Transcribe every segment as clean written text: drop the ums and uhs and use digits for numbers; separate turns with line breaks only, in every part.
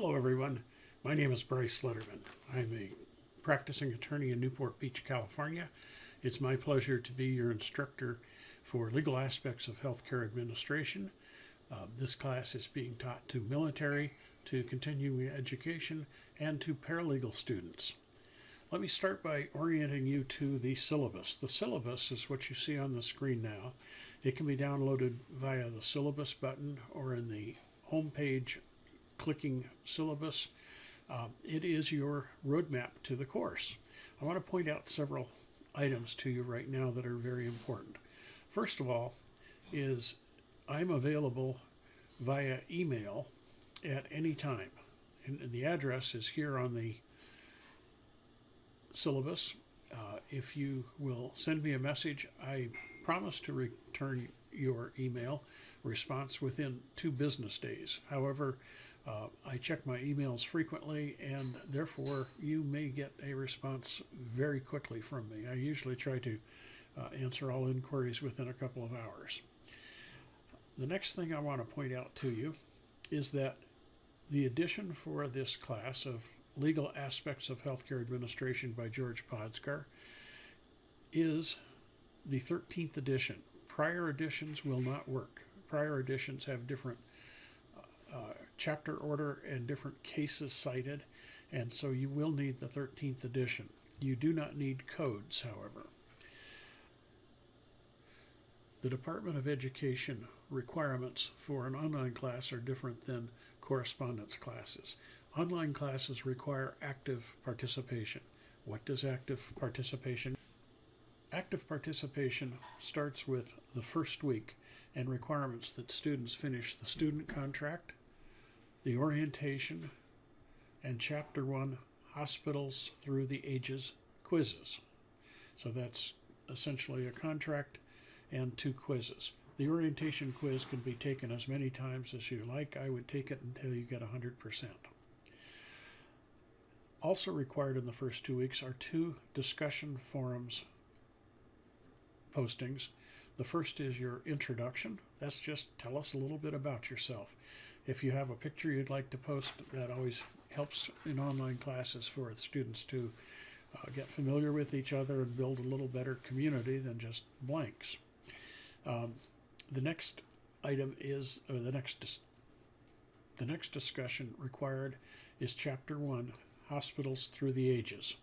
Hello, everyone. My name is Bryce Letterman. I'm a practicing attorney in Newport Beach, California. It's my pleasure to be your instructor for legal aspects of healthcare administration. This class is being taught to military, to continuing education, and to paralegal students. Let me start by orienting you to the syllabus. The syllabus is what you see on the screen now. It can be downloaded via the syllabus button or in the home page clicking syllabus. It is your roadmap to the course. I want to point out several items to you right now that are very important. First of all is I'm available via email at any time. And the address is here on the syllabus. If you will send me a message, I promise to return your email response within 2 business days. However, I check my emails frequently, and therefore you may get a response very quickly from me. I usually try to answer all inquiries within a couple of hours. The next thing I want to point out to you is that the edition for this class of Legal Aspects of Healthcare Administration by George Podskar is the 13th edition. Prior editions will not work. Prior editions have different chapter order and different cases cited, and so you will need the 13th edition. You do not need codes, however. The Department of Education requirements for an online class are different than correspondence classes. Online classes require active participation. What does active participation? Active participation starts with the first week and requirements that students finish the student contract, the orientation, and Chapter 1 Hospitals Through the Ages quizzes. So that's essentially a contract and 2 quizzes. The orientation quiz can be taken as many times as you like. I would take it until you get 100%. Also required in the first 2 weeks are 2 discussion forums postings. The first is your introduction. That's just tell us a little bit about yourself. If you have a picture you'd like to post, that always helps in online classes for students to get familiar with each other and build a little better community than just blanks. The next item is, or the next discussion required is Chapter 1, Hospitals Through the Ages.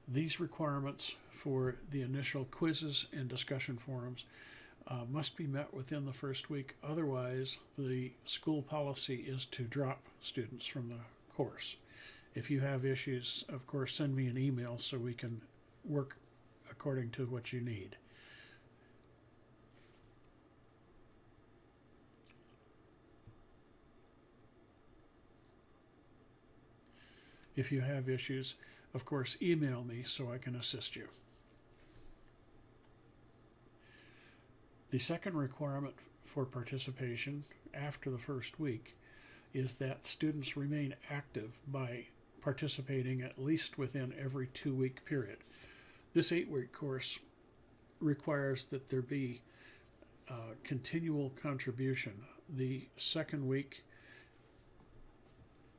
These requirements for the initial quizzes and discussion forums must be met within the first week. Otherwise, the school policy is to drop students from the course. If you have issues, of course, send me an email so we can work according to what you need. If you have issues, of course, email me so I can assist you. The second requirement for participation after the first week is that students remain active by participating at least within every 2-week period. This 8-week course requires that there be continual contribution. The second week,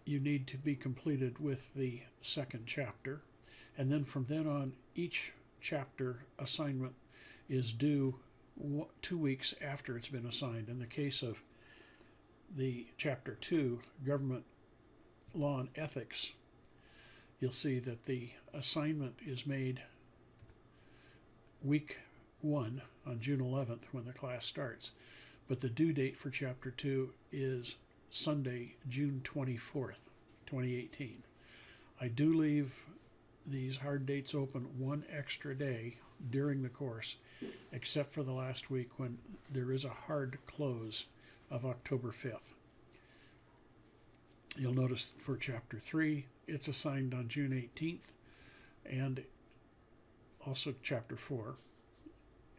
you need to be completed with the second chapter, and then from then on, each chapter assignment is due 2 weeks after it's been assigned. In the case of the Chapter 2, Government Law and Ethics, you'll see that the assignment is made week 1 on June 11th when the class starts, but the due date for Chapter 2 is Sunday, June 24th, 2018. I do leave these hard dates open 1 extra day during the course, except for the last week when there is a hard close of October 5th. You'll notice for Chapter 3, it's assigned on June 18th, and also Chapter 4,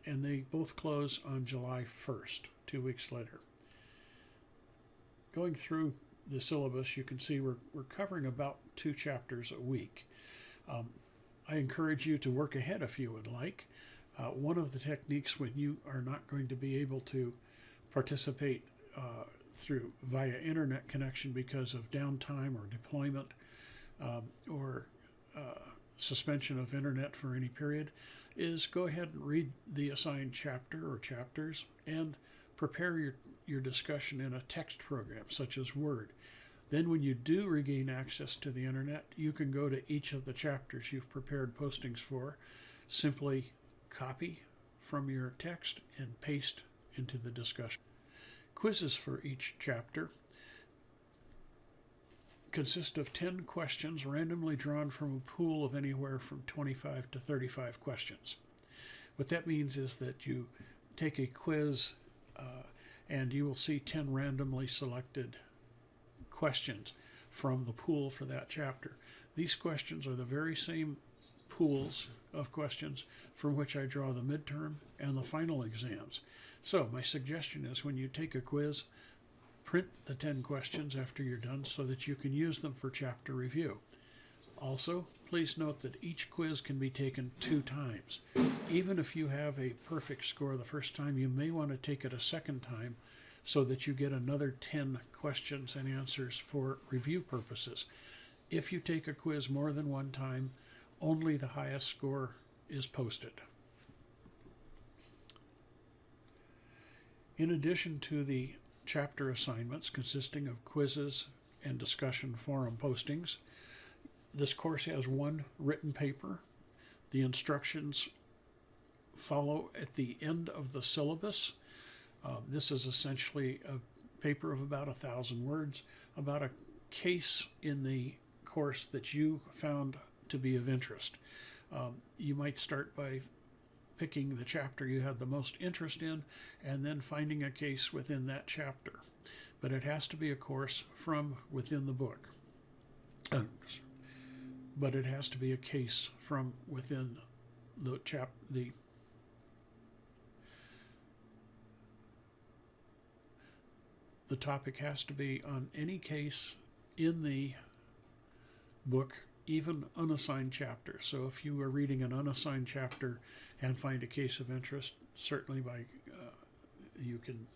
and they both close on July 1st, 2 weeks later. Going through the syllabus, you can see we're covering about 2 chapters a week. I encourage you to work ahead if you would like. One of the techniques when you are not going to be able to participate through via internet connection because of downtime or deployment or suspension of internet for any period, is go ahead and read the assigned chapter or chapters and prepare your discussion in a text program such as Word. Then when you do regain access to the internet, you can go to each of the chapters you've prepared postings for, simply copy from your text and paste into the discussion. Quizzes for each chapter consist of 10 questions randomly drawn from a pool of anywhere from 25 to 35 questions. What that means is that you take a quiz and you will see 10 randomly selected questions from the pool for that chapter. These questions are the very same pools of questions from which I draw the midterm and the final exams. So my suggestion is when you take a quiz, print the 10 questions after you're done so that you can use them for chapter review. Also, please note that each quiz can be taken 2 times. Even if you have a perfect score the first time, you may want to take it a second time so that you get another 10 questions and answers for review purposes. If you take a quiz more than one time, only the highest score is posted. In addition to the chapter assignments consisting of quizzes and discussion forum postings, this course has one written paper. The instructions follow at the end of the syllabus. This is essentially a paper of about 1,000 words about a case in the course that you found to be of interest. You might start by picking the chapter you had the most interest in and then finding a case within that chapter. But it has to be a course from within the book. But it has to be a case from within the the topic has to be on any case in the book, even unassigned chapter. So if you are reading an unassigned chapter and find a case of interest, certainly you can.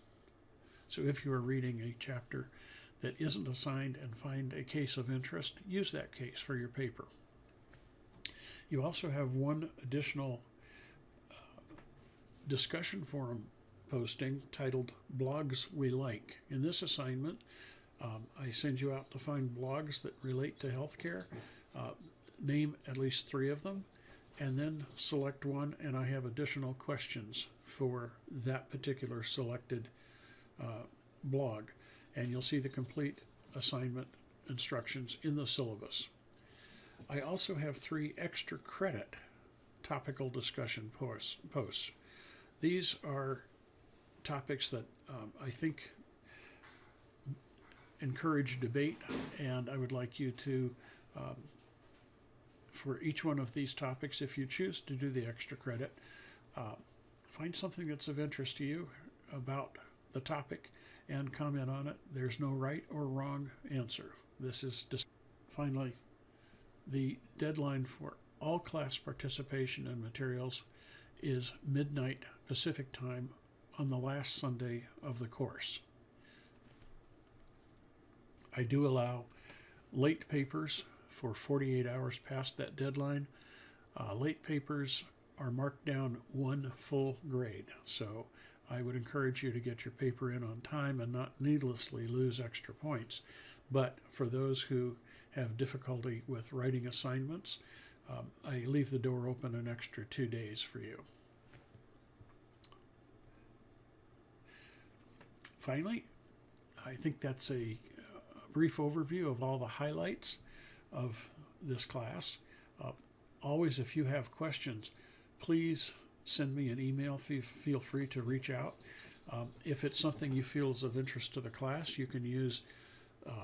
So if you are reading a chapter that isn't assigned and find a case of interest, use that case for your paper. You also have one additional discussion forum posting titled Blogs We Like. In this assignment, I send you out to find blogs that relate to healthcare, name at least 3 of them, and then select one, and I have additional questions for that particular selected blog. And you'll see the complete assignment instructions in the syllabus. I also have 3 extra credit topical discussion posts. These are topics that I think encourage debate, and I would like you to, for each one of these topics, if you choose to do the extra credit, find something that's of interest to you about the topic and comment on it. There's no right or wrong answer. This is finally the deadline for all class participation and materials is midnight Pacific time on the last Sunday of the course. I do allow late papers for 48 hours past that deadline. Late papers are marked down 1 full grade, so I would encourage you to get your paper in on time and not needlessly lose extra points. But for those who have difficulty with writing assignments, I leave the door open an extra 2 days for you. Finally, I think that's a brief overview of all the highlights of this class. Always, if you have questions, please send me an email. Feel free to reach out. If it's something you feel is of interest to the class, you can use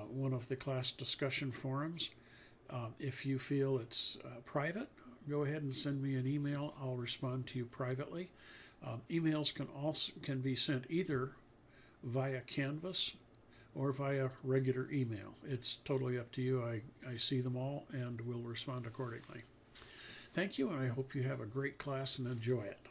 one of the class discussion forums. If you feel it's private, go ahead and send me an email. I'll respond to you privately. Emails can be sent either via Canvas or via regular email. It's totally up to you. I see them all and will respond accordingly. Thank you, and I hope you have a great class and enjoy it.